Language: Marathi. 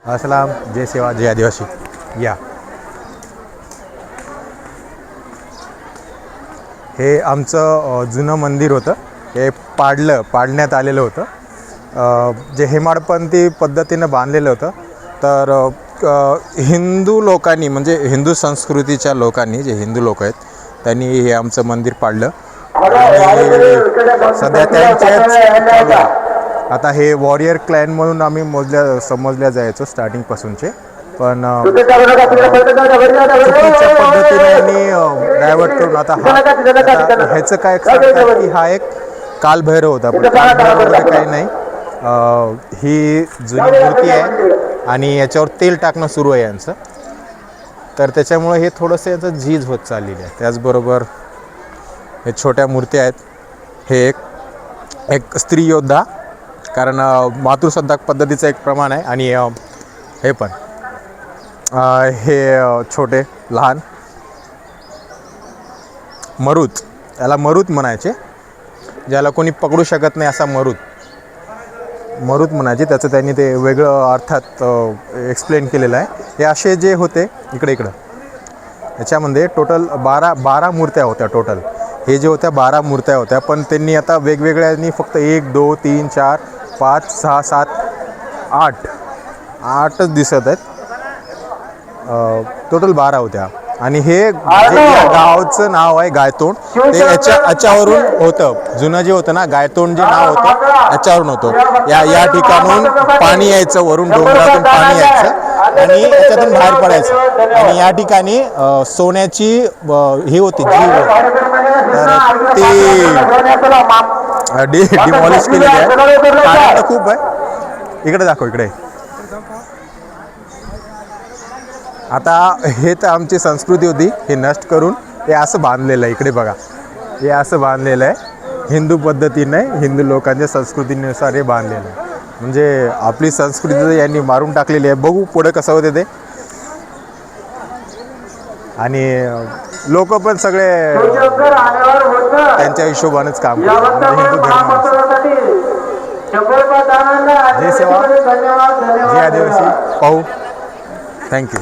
असलाम, जय सेवा, जय आदिवासी. या हे आमचं जुनं मंदिर होतं. हे पाडण्यात आलेलं होतं. जे हेमाडपंथी पद्धतीनं बांधलेलं होतं. तर हिंदू लोकांनी म्हणजे हिंदू संस्कृतीच्या लोकांनी, जे हिंदू लोक आहेत, त्यांनी हे आमचं मंदिर पाडलं. आणि सध्या त्यांच्याच आता हे वॉरियर क्लॅन म्हणून आम्ही समजल्या जायचो स्टार्टिंगपासूनचे. पण चुकीच्या पद्धतीने यांनी डायव्हर्ट करून आता ह्याचं काय सांगतात की हा एक कालभैरव होता. पण कालभैरवमध्ये काही नाही. ही जुनी मूर्ती आहे आणि याच्यावर तेल टाकणं सुरू आहे यांचं. तर त्याच्यामुळे हे थोडंसं याचं झीज होत चाललेलं आहे. त्याचबरोबर हे छोट्या मूर्त्या आहेत. हे एक स्त्री योद्धा, कारण मातृसंधाक पद्धतीचं एक प्रमाण आहे. आणि हे पण हे छोटे लहान मरुत, याला मरुत म्हणायचे, ज्याला कोणी पकडू शकत नाही असा मरुत म्हणायचे. त्याचं त्यांनी ते वेगळं अर्थात एक्सप्लेन केलेलं आहे. हे असे जे होते इकडं याच्यामध्ये टोटल 12 मूर्त्या होत्या टोटल. हे जे होत्या 12 मूर्त्या होत्या, पण त्यांनी आता वेगवेगळ्यांनी फक्त 1 2 3 4 5 6 7 8च दिसत आहेत. टोटल 12 होत्या. आणि हे जे या गावचं नाव आहे गायतोंड, ते याच्यावरून होतं. जुनं जे होतं ना गायतोंड, जे नाव होतं याच्यावरून होतं. या ठिकाणून पाणी यायचं, वरून डोंगरातून पाणी यायचं आणि याच्यातून बाहेर पडायचं. आणि या ठिकाणी सोन्याची ही होती जीव, तर ती डिमॉलिश केलेली आहे. आनंद खूप आहे. इकडे दाखव, इकडे. आता हे तर आमची संस्कृती होती, हे नष्ट करून हे असं बांधलेलं आहे. इकडे बघा, हे असं बांधलेलं आहे. हिंदू पद्धतीने, हिंदू लोकांच्या संस्कृतीनुसार हे बांधलेलं आहे. म्हणजे आपली संस्कृती यांनी मारून टाकलेली आहे. बघू पुढे कसं होते ते. आणि लोक पण सगळे त्यांच्या हिशोबानेच काम करतात. म्हणजे हिंदू धर्म. जय सेवा, जय आदिवासी. पाहू. थँक्यू.